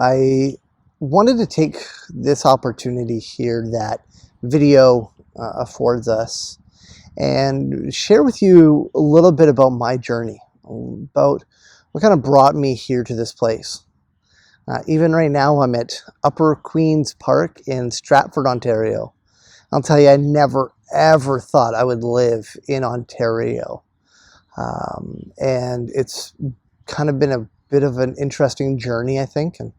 I wanted to take this opportunity here that video affords us and share with you a little bit about my journey, about what kind of brought me here to this place. Even right now, I'm at Upper Queen's Park in Stratford, Ontario. I'll tell you, I never ever thought I would live in Ontario. And it's kind of been a bit of an interesting journey, I think. And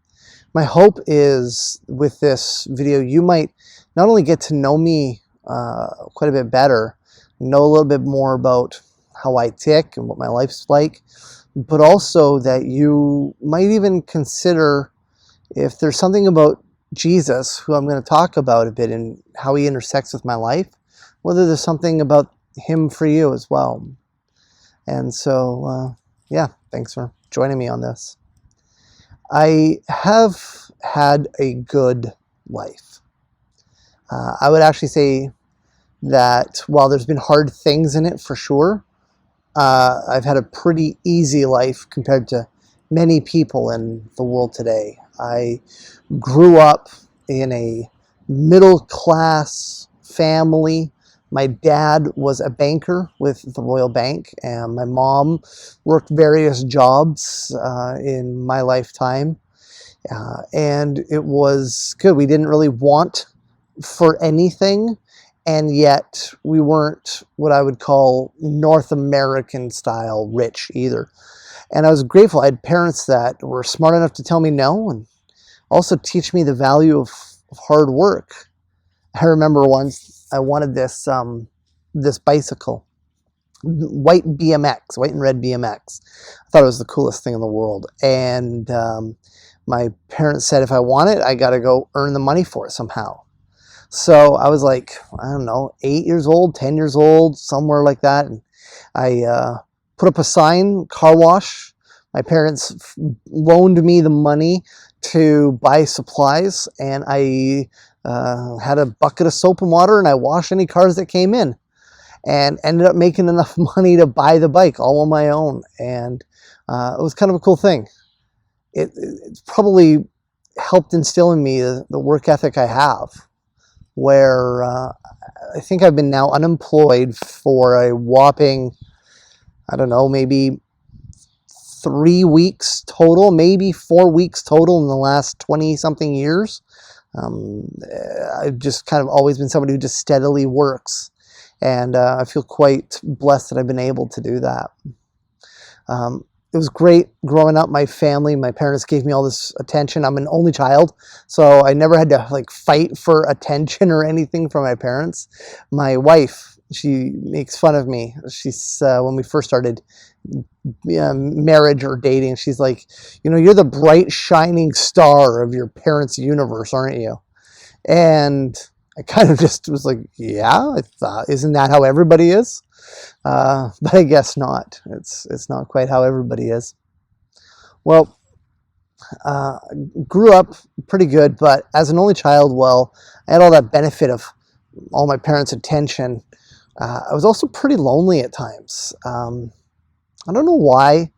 my hope is with this video, you might not only get to know me quite a bit better, know a little bit more about how I tick and what my life's like, but also that you might even consider if there's something about Jesus, who I'm going to talk about a bit and how he intersects with my life, whether there's something about him for you as well. And so, yeah, thanks for joining me on this. I have had a good life. I would actually say that while there's been hard things in it for sure, I've had a pretty easy life compared to many people in the world today. I grew up in a middle-class family. My dad was a banker with the Royal Bank, and my mom worked various jobs in my lifetime. And it was good. We didn't really want for anything, and yet we weren't what I would call North American style rich either. And I was grateful. I had parents that were smart enough to tell me no and also teach me the value of hard work. I remember once I wanted this bicycle, white BMX, white and red BMX. I thought it was the coolest thing in the world. And my parents said if I want it, I got to go earn the money for it somehow. So I was like, I don't know, 8 years old, 10 years old, somewhere like that. And I put up a sign, car wash. My parents loaned me the money to buy supplies, and I had a bucket of soap and water, and I washed any cars that came in, and ended up making enough money to buy the bike all on my own. And it was kind of a cool thing. It's probably helped instill in me the work ethic I have, where I think I've been now unemployed for a whopping, I don't know, maybe 3 weeks total, maybe 4 weeks total in the last 20 something years. I've just kind of always been somebody who just steadily works, and I feel quite blessed that I've been able to do that. It was great growing up. My family, my parents gave me all this attention. I'm an only child, so I never had to like fight for attention or anything from my parents. My wife, she makes fun of me. She's when we first started marriage or dating, she's like, you know, you're the bright shining star of your parents' universe, aren't you? And I kind of just was like, yeah, I thought, isn't that how everybody is? But I guess not. It's not quite how everybody is. Well, grew up pretty good, but as an only child, well, I had all that benefit of all my parents' attention. I was also pretty lonely at times. I don't know why.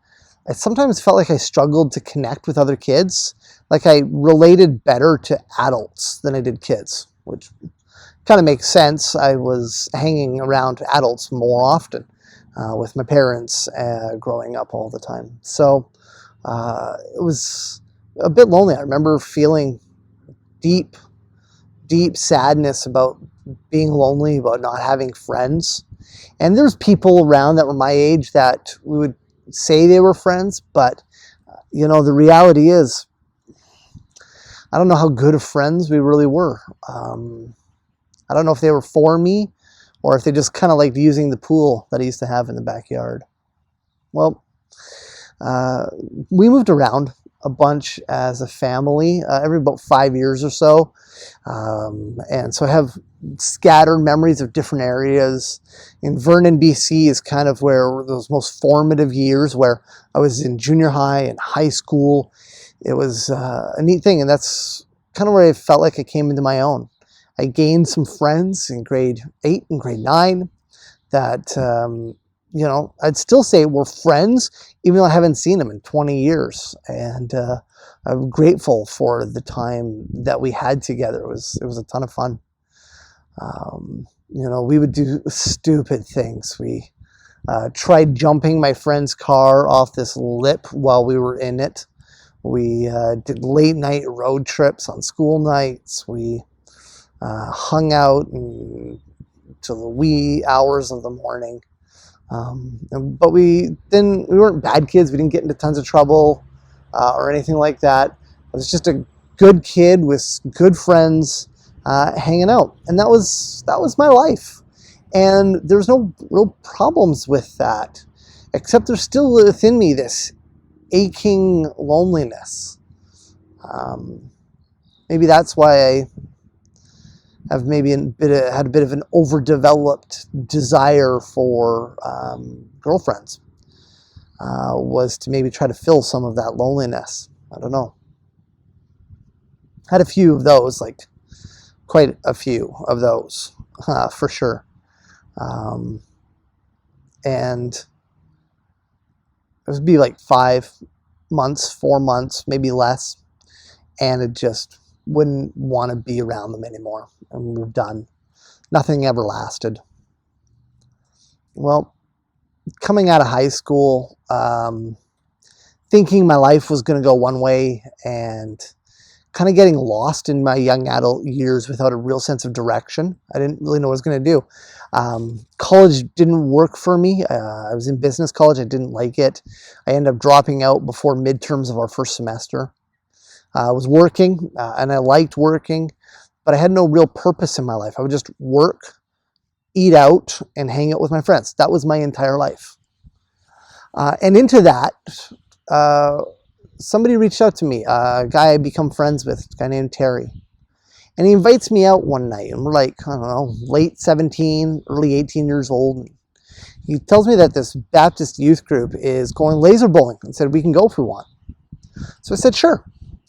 I sometimes felt like I struggled to connect with other kids. Like I related better to adults than I did kids, which kind of makes sense. I was hanging around adults more often with my parents growing up all the time. So it was a bit lonely. I remember feeling deep sadness about being lonely, about not having friends. And there's people around that were my age that we would say they were friends, but you know, the reality is, I don't know how good of friends we really were. I don't know if they were for me or if they just kind of liked using the pool that I used to have in the backyard. Well, we moved around a bunch as a family every about 5 years or so. And so I have scattered memories of different areas. In Vernon, BC is kind of where those most formative years, where I was in junior high and high school. It was a neat thing, and that's kind of where I felt like I came into my own. I gained some friends in grade 8 and grade 9 that I'd still say we're friends, even though I haven't seen him in 20 years. And I'm grateful for the time that we had together. It was a ton of fun. We would do stupid things. We tried jumping my friend's car off this lip while we were in it. We did late night road trips on school nights. We hung out till the wee hours of the morning. But we weren't bad kids. We didn't get into tons of trouble or anything like that. I was just a good kid with good friends hanging out, and that was my life. And there's no real problems with that, except there's still within me this aching loneliness. Maybe that's why I have maybe had a bit of an overdeveloped desire for girlfriends. Was to maybe try to fill some of that loneliness. I don't know. Had a few of those, like quite a few of those, for sure. And it would be like 5 months, 4 months, maybe less, and it just wouldn't want to be around them anymore, and we were done. Nothing ever lasted. Well, coming out of high school, thinking my life was going to go one way, and kind of getting lost in my young adult years without a real sense of direction. I didn't really know what I was going to do. College didn't work for me. I was in business college. I didn't like it. I ended up dropping out before midterms of our first semester. I was working, and I liked working, but I had no real purpose in my life. I would just work, eat out, and hang out with my friends. That was my entire life. And into that, somebody reached out to me, a guy I become friends with, a guy named Terry. And he invites me out one night, and we're like, I don't know, late 17, early 18 years old. He tells me that this Baptist youth group is going laser bowling and said we can go if we want. So I said, sure.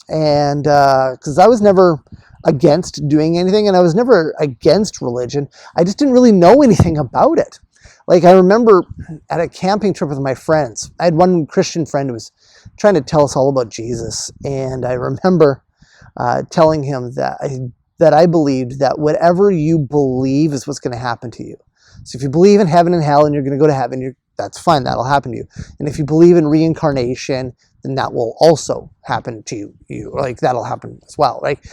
And because I was never against doing anything, and I was never against religion, I just didn't really know anything about it. Like, I remember at a camping trip with my friends, I had one Christian friend who was trying to tell us all about Jesus. And I remember telling him that I believed that whatever you believe is what's going to happen to you. So if you believe in heaven and hell and you're going to go to heaven, that's fine. That'll happen to you. And if you believe in reincarnation, then that will also happen to you. Like, that'll happen as well. Like,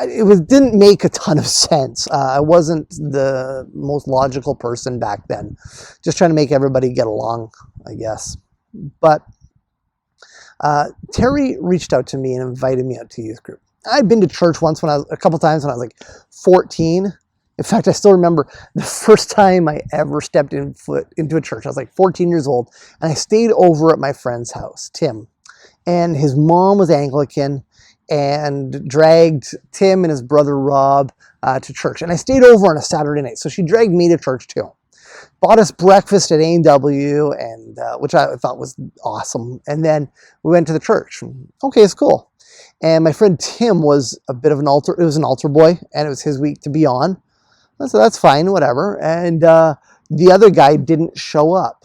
didn't make a ton of sense. I wasn't the most logical person back then. Just trying to make everybody get along, I guess. But Terry reached out to me and invited me out to youth group. I'd been to church a couple times when I was like 14. In fact, I still remember the first time I ever stepped into a church. I was like 14 years old, and I stayed over at my friend's house, Tim. And his mom was Anglican and dragged Tim and his brother Rob to church. And I stayed over on a Saturday night, so she dragged me to church too. Bought us breakfast at A&W, and which I thought was awesome. And then we went to the church. Okay, it's cool. And my friend Tim was a bit of an altar boy, and it was his week to be on. So that's fine, whatever. And the other guy didn't show up.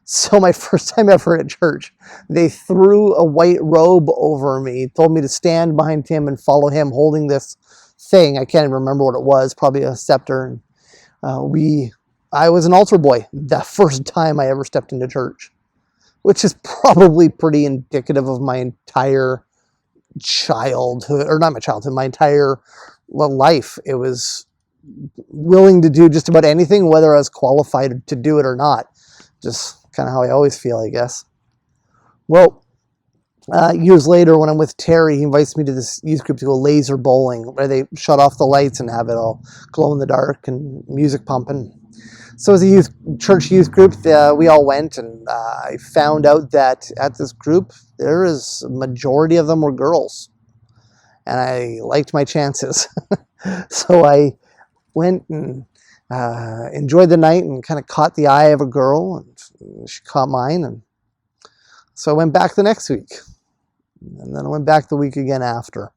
So my first time ever at church, they threw a white robe over me, told me to stand behind Tim and follow him holding this thing. I can't even remember what it was, probably a scepter. I was an altar boy the first time I ever stepped into church, which is probably pretty indicative of my entire childhood, or not my childhood, my entire life. It was willing to do just about anything, whether I was qualified to do it or not. Just kind of how I always feel, I guess. Well, years later, when I'm with Terry, he invites me to this youth group to go laser bowling, where they shut off the lights and have it all glow in the dark and music pumping. So as a church youth group, we all went, and I found out that at this group, a majority of them were girls. And I liked my chances. So I went and enjoyed the night and kind of caught the eye of a girl, and she caught mine. And so I went back the next week. And then I went back the week again after.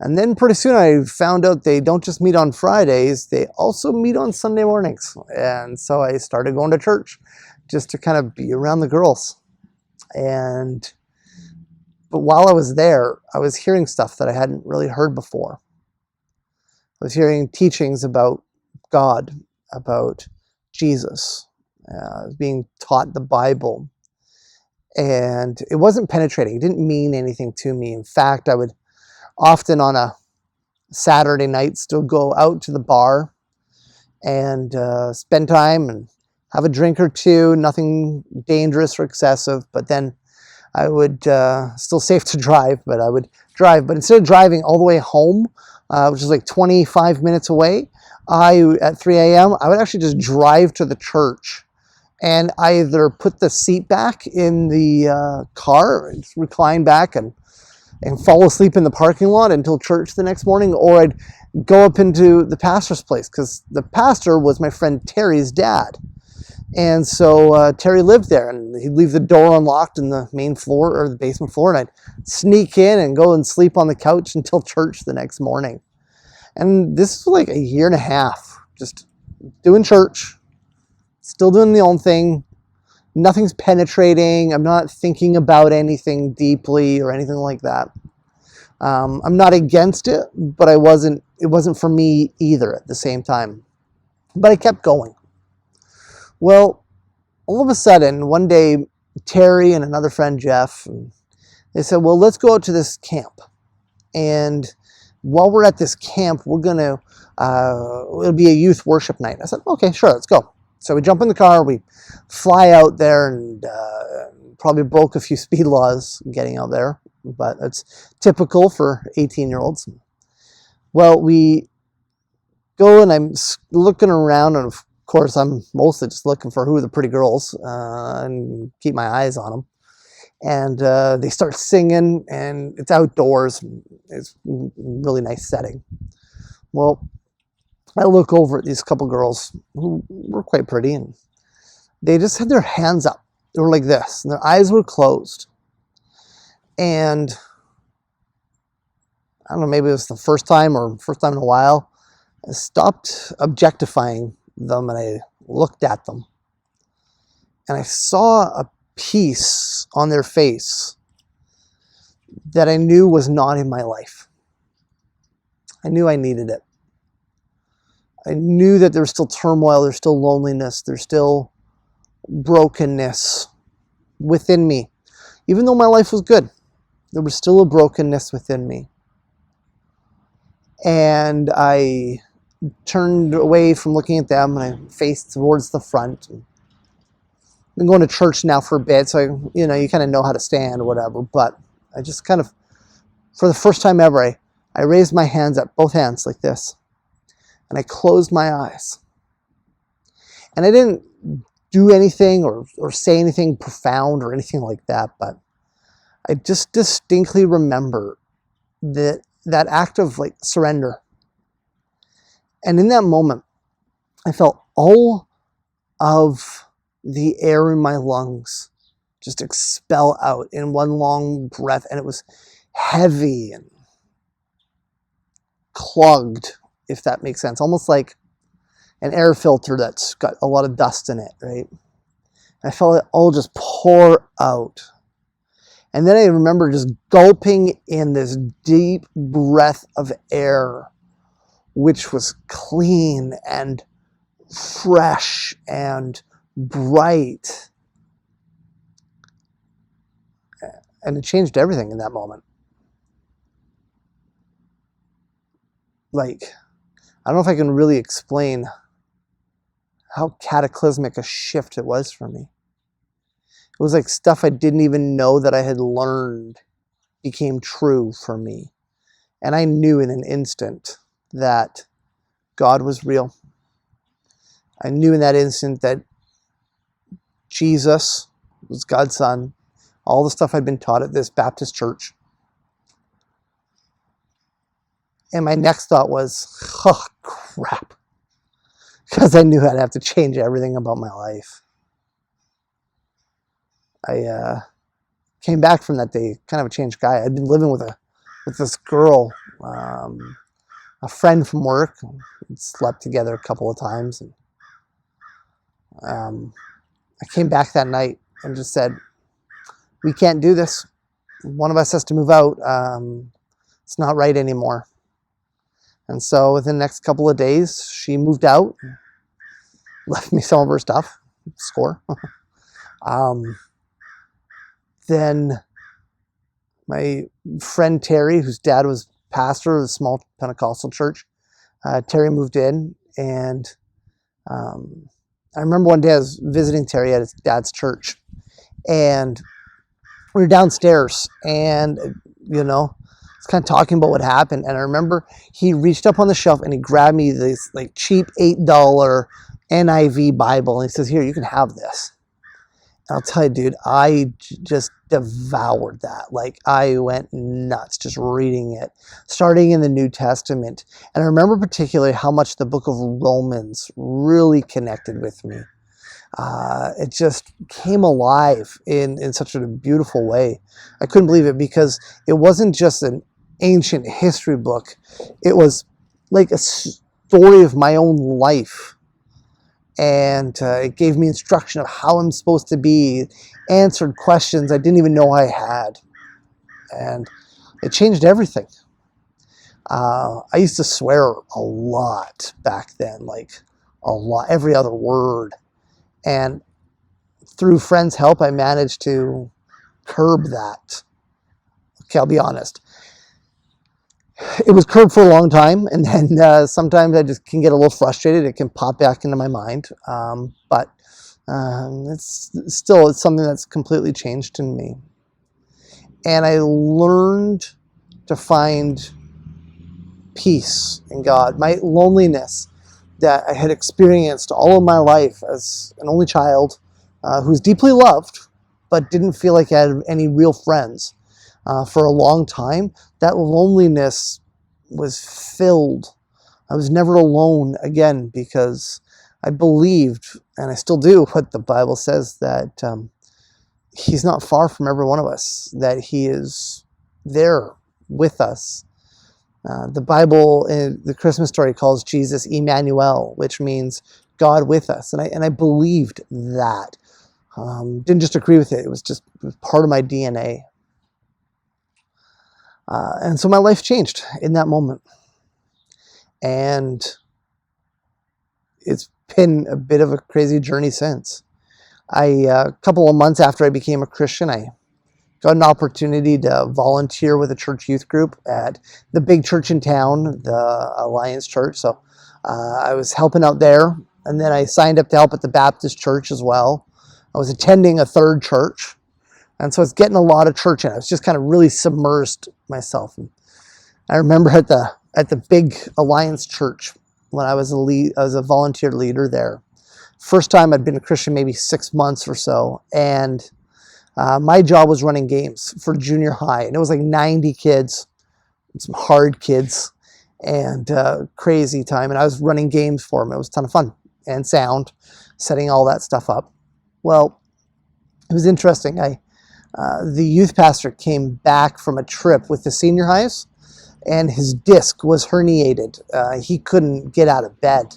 And then pretty soon I found out they don't just meet on Fridays, they also meet on Sunday mornings. And so I started going to church just to kind of be around the girls. But while I was there, I was hearing stuff that I hadn't really heard before. I was hearing teachings about God, about Jesus, being taught the Bible. And it wasn't penetrating. It didn't mean anything to me. In fact, I would often on a Saturday night still go out to the bar and spend time and have a drink or two, nothing dangerous or excessive, but then I would, still safe to drive, but I would drive. But instead of driving all the way home, which is like 25 minutes away, at 3 a.m., I would actually just drive to the church and either put the seat back in the car, recline back and fall asleep in the parking lot until church the next morning, or I'd go up into the pastor's place because the pastor was my friend Terry's dad. And so Terry lived there, and he'd leave the door unlocked in the main floor or the basement floor, and I'd sneak in and go and sleep on the couch until church the next morning. And this was like a year and a half, just doing church, still doing the own thing. Nothing's penetrating. I'm not thinking about anything deeply or anything like that. I'm not against it, but it wasn't for me either at the same time. But I kept going. Well, all of a sudden, one day, Terry and another friend, Jeff, they said, well, let's go out to this camp. And while we're at this camp, we're going to, it'll be a youth worship night. I said, okay, sure, let's go. So we jump in the car, we fly out there, and probably broke a few speed laws getting out there, but it's typical for 18-year-olds. Well, we go, and I'm looking around, and of course, I'm mostly just looking for who are the pretty girls and keep my eyes on them. And they start singing, and it's outdoors. It's a really nice setting. Well, I look over at these couple girls who were quite pretty, and they just had their hands up. They were like this, and their eyes were closed. And I don't know, maybe it was the first time in a while, I stopped objectifying them and I looked at them. And I saw a peace on their face that I knew was not in my life. I knew I needed it. I knew that there's still turmoil, there's still loneliness, there's still brokenness within me. Even though my life was good, there was still a brokenness within me. And I turned away from looking at them and I faced towards the front. I've been going to church now for a bit, so you kind of know how to stand or whatever, but I just kind of, for the first time ever, I raised my hands up, both hands like this, and I closed my eyes. And I didn't do anything or say anything profound or anything like that, but I just distinctly remember that act of like surrender. And in that moment, I felt all of the air in my lungs just expel out in one long breath, and it was heavy and clogged, if that makes sense. Almost like an air filter that's got a lot of dust in it, right? I felt it all just pour out. And then I remember just gulping in this deep breath of air, which was clean and fresh and bright. And it changed everything in that moment. Like, I don't know if I can really explain how cataclysmic a shift it was for me. It was like stuff I didn't even know that I had learned became true for me. And I knew in an instant that God was real. I knew in that instant that Jesus was God's son. All the stuff I'd been taught at this Baptist church. And my next thought was, oh, crap. Because I knew I'd have to change everything about my life. I came back from that day kind of a changed guy. I'd been living with this girl A friend from work. We'd slept together a couple of times. And I came back that night and just said, we can't do this. One of us has to move out. It's not right anymore. And so within the next couple of days, she moved out, left me some of her stuff. Score. Then my friend Terry, whose dad was pastor of a small Pentecostal church, Terry moved in, and I remember one day I was visiting Terry at his dad's church, and we were downstairs, and it's kind of talking about what happened. And I remember he reached up on the shelf and he grabbed me this like cheap $8 NIV Bible, and he says, "Here, you can have this." And I'll tell you, dude, I just devoured that. Like, I went nuts just reading it, starting in the New Testament. And I remember particularly how much the book of Romans really connected with me. It just came alive in such a beautiful way. I couldn't believe it, because it wasn't just an ancient history book. It was like a story of my own life. And it gave me instruction of how I'm supposed to be, answered questions I didn't even know I had. And it changed everything. I used to swear a lot back then, like a lot, every other word. And through friends' help, I managed to curb that. Okay, I'll be honest. It was curbed for a long time, and then sometimes I just can get a little frustrated. It can pop back into my mind, but it's something that's completely changed in me. And I learned to find peace in God. My loneliness that I had experienced all of my life as an only child, who was deeply loved, but didn't feel like I had any real friends. For a long time, that loneliness was filled. I was never alone again, because I believed, and I still do, what the Bible says, that He's not far from every one of us, that He is there with us. The Bible, in the Christmas story, calls Jesus Emmanuel, which means God with us, and I believed that. Didn't just agree with it; it was part of my DNA. And so my life changed in that moment. And it's been a bit of a crazy journey since. A couple of months after I became a Christian, I got an opportunity to volunteer with a church youth group at the big church in town, the Alliance Church. So I was helping out there. And then I signed up to help at the Baptist church as well. I was attending a third church. And so I was getting a lot of church in. I was just kind of really submersed myself. And I remember at the big Alliance Church, when I was a volunteer leader there. First time I'd been a Christian, maybe 6 months or so, and my job was running games for junior high, and it was like 90 kids, some hard kids, and crazy time. And I was running games for them. It was a ton of fun and sound, setting all that stuff up. Well, it was interesting. The youth pastor came back from a trip with the senior highs, and his disc was herniated. He couldn't get out of bed,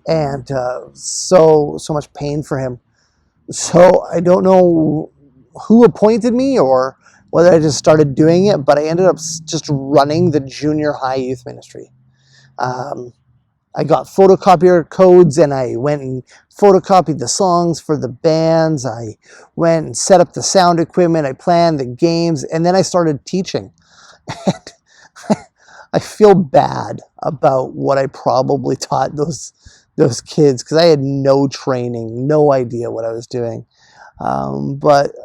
and so much pain for him. So I don't know who appointed me or whether I just started doing it, but I ended up just running the junior high youth ministry. I got photocopier codes, and I went and photocopied the songs for the bands. I went and set up the sound equipment. I planned the games, and then I started teaching. And I feel bad about what I probably taught those kids, because I had no training, no idea what I was doing. But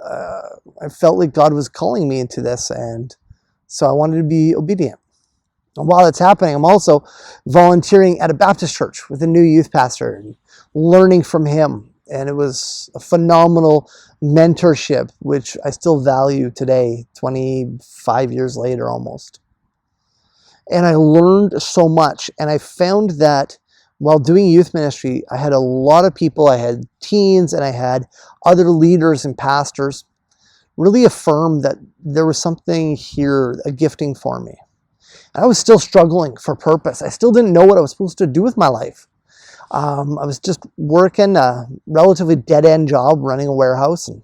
I felt like God was calling me into this, and so I wanted to be obedient. And while it's happening, I'm also volunteering at a Baptist church with a new youth pastor and learning from him. And it was a phenomenal mentorship, which I still value today, 25 years later almost. And I learned so much. And I found that while doing youth ministry, I had a lot of people. I had teens, and I had other leaders and pastors really affirm that there was something here, a gifting for me. And I was still struggling for purpose. I still didn't know what I was supposed to do with my life. I was just working a relatively dead-end job, running a warehouse, and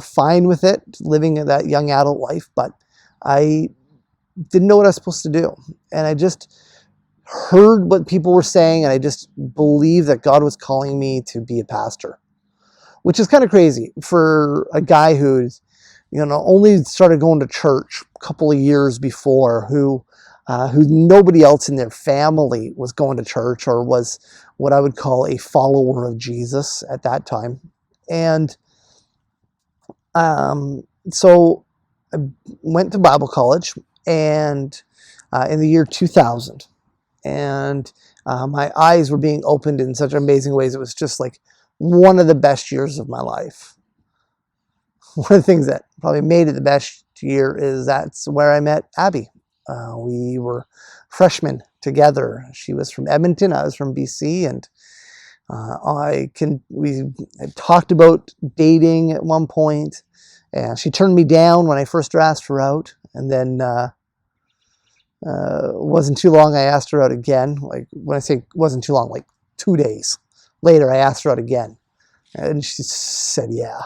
fine with it, living that young adult life, but I didn't know what I was supposed to do. And I just heard what people were saying, and I just believed that God was calling me to be a pastor, which is kind of crazy for a guy who's, only started going to church a couple of years before, who nobody else in their family was going to church or was what I would call a follower of Jesus at that time. And so I went to Bible college, and in the year 2000, and my eyes were being opened in such amazing ways. It was just like one of the best years of my life. One of the things that probably made it the best year is that's where I met Abby. We were freshmen together. She was from Edmonton, I was from BC, and we talked about dating at one point, and she turned me down when I first asked her out, and then wasn't too long I asked her out again. Like, when I say wasn't too long, like 2 days later I asked her out again, and she said yeah.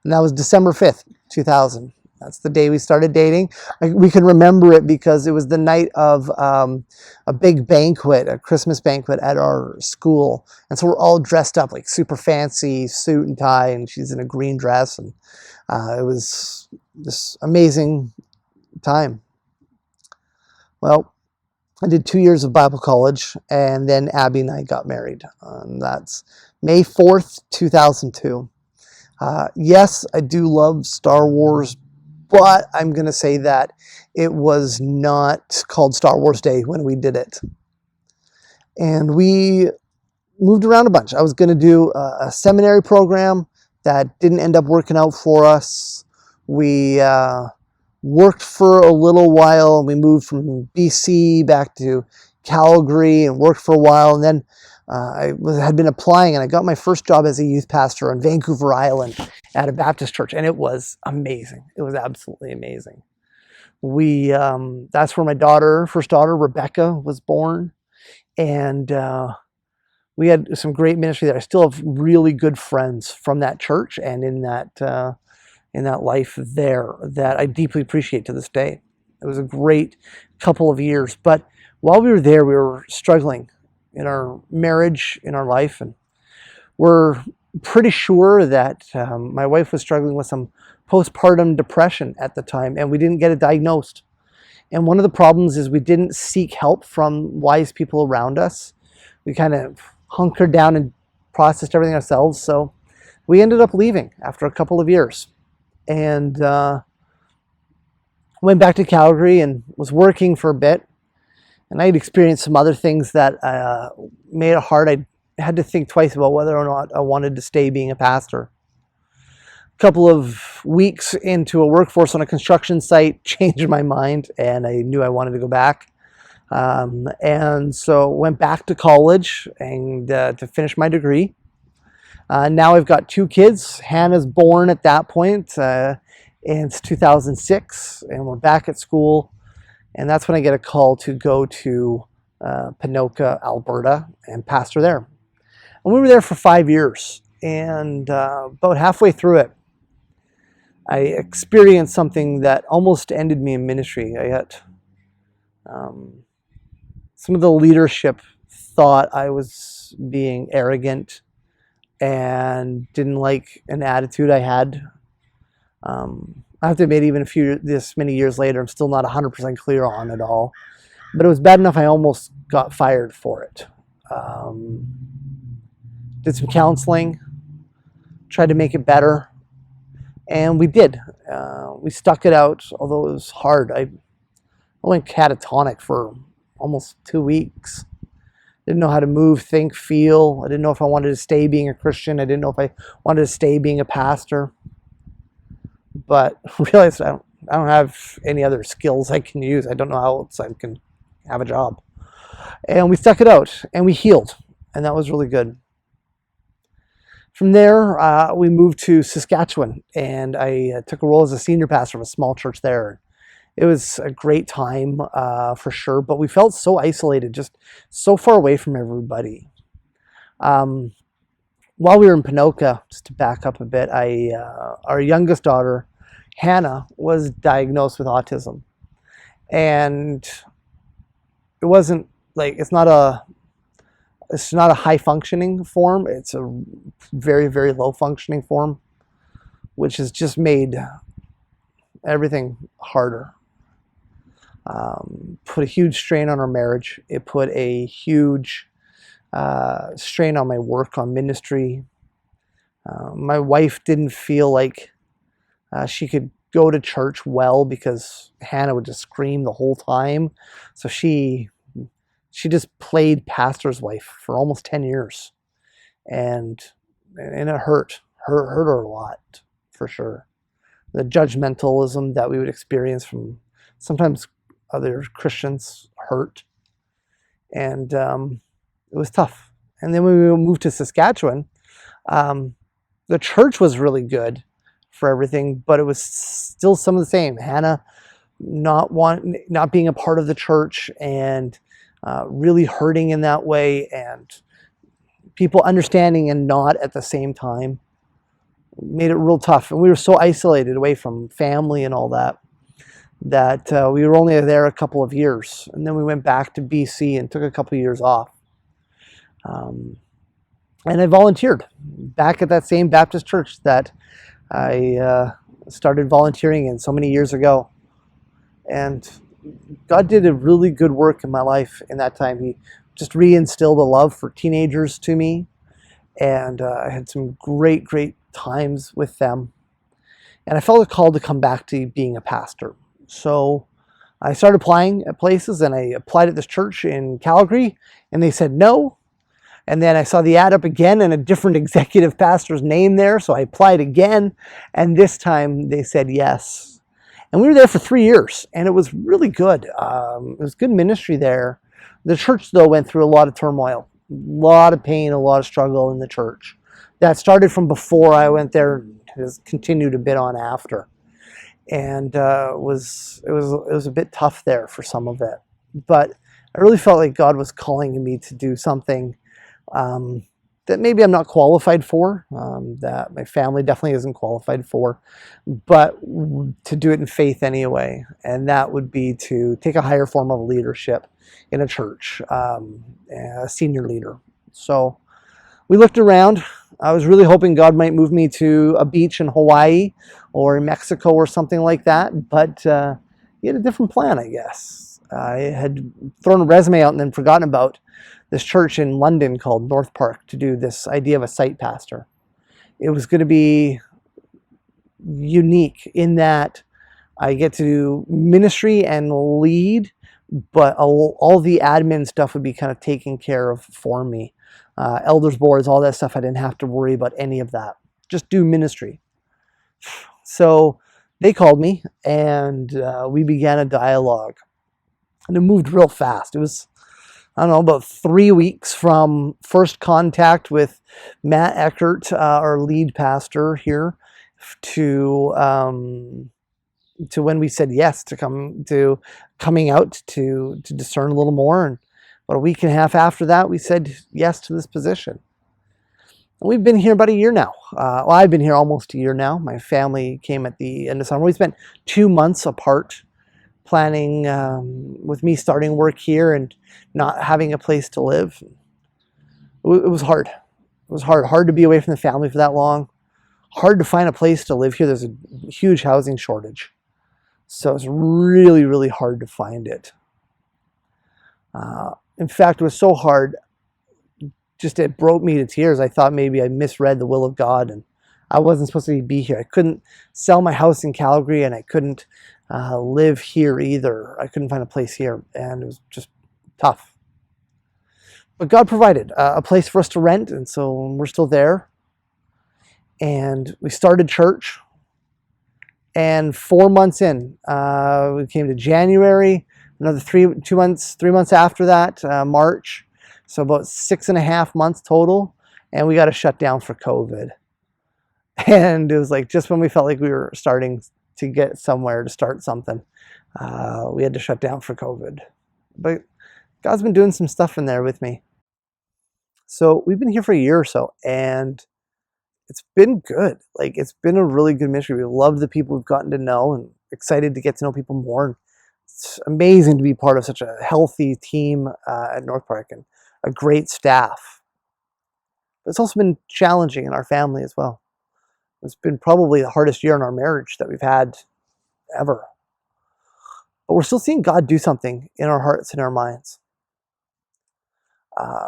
And that was December 5th, 2000. That's the day we started dating. We can remember it because it was the night of a big banquet, a Christmas banquet at our school. And so we're all dressed up like super fancy, suit and tie, and she's in a green dress. And it was this amazing time. Well, I did 2 years of Bible college, and then Abby and I got married. That's May 4th, 2002. Yes, I do love Star Wars, but I'm going to say that it was not called Star Wars Day when we did it. And we moved around a bunch. I was going to do a seminary program that didn't end up working out for us. We worked for a little while, and we moved from BC back to Calgary and worked for a while. And then I had been applying, and I got my first job as a youth pastor on Vancouver Island at a Baptist church, and it was amazing. It was absolutely amazing. That's where my first daughter, Rebecca, was born, and we had some great ministry there. I still have really good friends from that church and in that life there that I deeply appreciate to this day. It was a great couple of years, but while we were there, we were struggling in our marriage, in our life, and we're pretty sure that my wife was struggling with some postpartum depression at the time, and we didn't get it diagnosed. And one of the problems is we didn't seek help from wise people around us. We kind of hunkered down and processed everything ourselves, so we ended up leaving after a couple of years, and went back to Calgary and was working for a bit. And I had experienced some other things that made it hard. I had to think twice about whether or not I wanted to stay being a pastor. A couple of weeks into a workforce on a construction site changed my mind, and I knew I wanted to go back. And so went back to college and to finish my degree. Now I've got 2 kids. Hannah's born at that point. It's 2006, and we're back at school. And that's when I get a call to go to Panoka, Alberta, and pastor there. And we were there for 5 years. And about halfway through it, I experienced something that almost ended me in ministry. I had some of the leadership thought I was being arrogant and didn't like an attitude I had. I have to admit, even this many years later, I'm still not 100% clear on it all. But it was bad enough I almost got fired for it. Did some counseling, tried to make it better, and we did. We stuck it out, although it was hard. I went catatonic for almost 2 weeks. Didn't know how to move, think, feel. I didn't know if I wanted to stay being a Christian. I didn't know if I wanted to stay being a pastor. But realized I don't have any other skills I can use. I don't know how else I can have a job. And we stuck it out, and we healed, and that was really good. From there, we moved to Saskatchewan, and I took a role as a senior pastor of a small church there. It was a great time for sure, but we felt so isolated, just so far away from everybody. Um, while we were in Pinoca, just to back up a bit, our youngest daughter, Hannah, was diagnosed with autism, and it wasn't like it's not a high functioning form. It's a very, very low functioning form, which has just made everything harder. Put a huge strain on our marriage. It put a huge strain on my work, on ministry. My wife didn't feel like she could go to church well because Hannah would just scream the whole time. So she just played pastor's wife for almost 10 years. And it hurt her a lot, for sure. The judgmentalism that we would experience from sometimes other Christians hurt. And it was tough. And then when we moved to Saskatchewan, the church was really good for everything, but it was still some of the same. Hannah not being a part of the church, and really hurting in that way, and people understanding and not at the same time, made it real tough. And we were so isolated away from family and all that we were only there a couple of years, and then we went back to BC and took a couple of years off. And I volunteered back at that same Baptist church that I started volunteering in so many years ago. And God did a really good work in my life in that time. He just reinstilled a love for teenagers to me. And I had some great, great times with them. And I felt a call to come back to being a pastor. So I started applying at places, and I applied at this church in Calgary, and they said no. And then I saw the ad up again and a different executive pastor's name there. So I applied again. And this time they said yes. And we were there for 3 years, and it was really good. It was good ministry there. The church, though, went through a lot of turmoil, a lot of pain, a lot of struggle in the church. That started from before I went there and has continued a bit on after. And it was a bit tough there for some of it. But I really felt like God was calling me to do something that maybe I'm not qualified for, that my family definitely isn't qualified for, but to do it in faith anyway. And that would be to take a higher form of leadership in a church, a senior leader. So we looked around. I was really hoping God might move me to a beach in Hawaii or in Mexico or something like that, but he had a different plan, I guess. I had thrown a resume out and then forgotten about this church in London called North Park to do this idea of a site pastor. It was going to be unique in that I get to do ministry and lead, but all the admin stuff would be kind of taken care of for me. Elders boards, all that stuff, I didn't have to worry about any of that. Just do ministry. So they called me, and we began a dialogue. And it moved real fast. It was, I don't know, about 3 weeks from first contact with Matt Ehrhart, our lead pastor here, to when we said yes to coming out to discern a little more. And about a week and a half after that, we said yes to this position. And we've been here about a year now. Well, I've been here almost a year now. My family came at the end of summer. We spent 2 months apart, planning with me starting work here and not having a place to live. It was hard. It was hard to be away from the family for that long. Hard to find a place to live here. There's a huge housing shortage. So it's really, really hard to find it. In fact, it was so hard, just it broke me to tears. I thought maybe I misread the will of God and I wasn't supposed to be here. I couldn't sell my house in Calgary, and I couldn't live here either. I couldn't find a place here, and it was just tough. But God provided a place for us to rent, and so we're still there. And we started church, and 4 months in, we came to January, another 3 months after that, March, so about 6.5 months total, and we got to shut down for COVID. And it was like just when we felt like we were starting to get somewhere to start something, We had to shut down for COVID. But God's been doing some stuff in there with me. So we've been here for a year or so, and it's been good. Like, it's been a really good ministry. We love the people we've gotten to know and excited to get to know people more. And it's amazing to be part of such a healthy team at North Park and a great staff. But it's also been challenging in our family as well. It's been probably the hardest year in our marriage that we've had ever. But we're still seeing God do something in our hearts and our minds.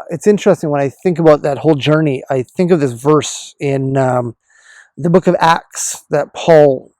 It's interesting when I think about that whole journey. I think of this verse in the book of Acts that Paul,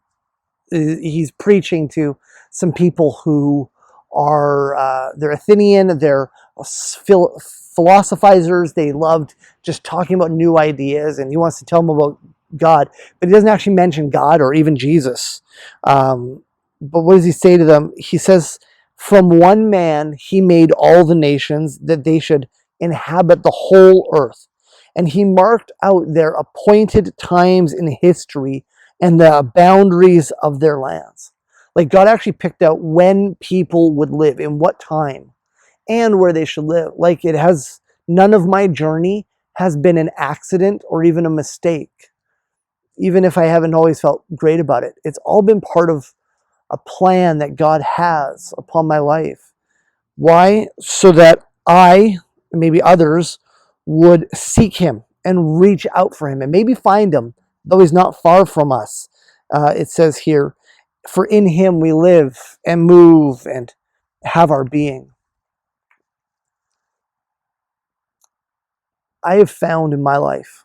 he's preaching to some people who are, they're Athenian, they're philosophizers, they loved just talking about new ideas, and he wants to tell them about God, but he doesn't actually mention God or even Jesus. But what does he say to them? He says, from one man he made all the nations that they should inhabit the whole earth. And he marked out their appointed times in history and the boundaries of their lands. Like, God actually picked out when people would live, in what time, and where they should live. Like, it has, none of my journey has been an accident or even a mistake. Even if I haven't always felt great about it, it's all been part of a plan that God has upon my life. Why? So that I, and maybe others, would seek him and reach out for him and maybe find him, though he's not far from us. It says here, for in him we live and move and have our being. I have found in my life,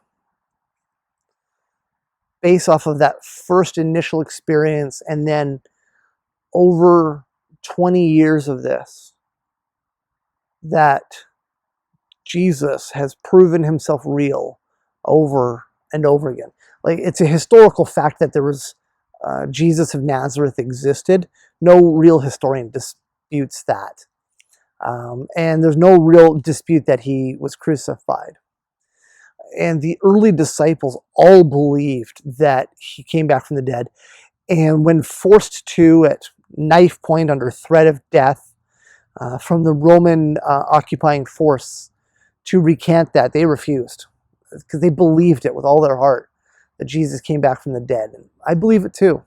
based off of that first initial experience and then over 20 years of this, that Jesus has proven himself real over and over again. Like, it's a historical fact that there was Jesus of Nazareth existed. No real historian disputes that. And there's no real dispute that he was crucified. And the early disciples all believed that he came back from the dead. And when forced to, at knife point, under threat of death from the Roman occupying force, to recant that, they refused, because they believed it with all their heart, that Jesus came back from the dead. And I believe it too.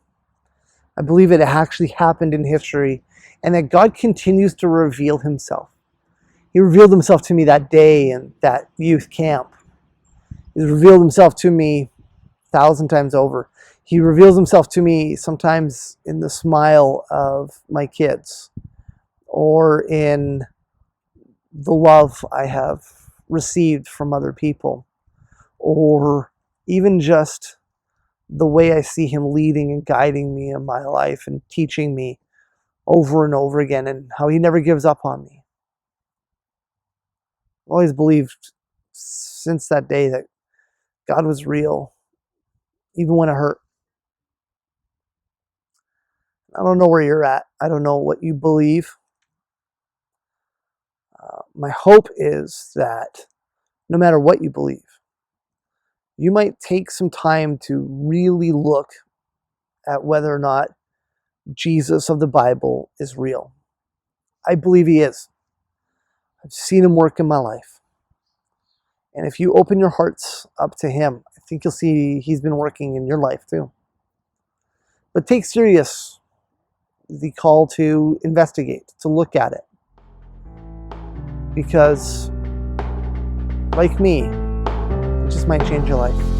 I believe it actually happened in history, and that God continues to reveal himself. He revealed himself to me that day in that youth camp. He's revealed himself to me 1,000 times over. He reveals himself to me sometimes in the smile of my kids, or in the love I have received from other people, or even just the way I see him leading and guiding me in my life and teaching me over and over again, and how he never gives up on me. I've always believed since that day that God was real, even when it hurt. I don't know where you're at. I don't know what you believe. My hope is that no matter what you believe, you might take some time to really look at whether or not Jesus of the Bible is real. I believe he is. I've seen him work in my life. And if you open your hearts up to him, I think you'll see he's been working in your life too. But take serious the call to investigate, to look at it. Because, like me, it just might change your life.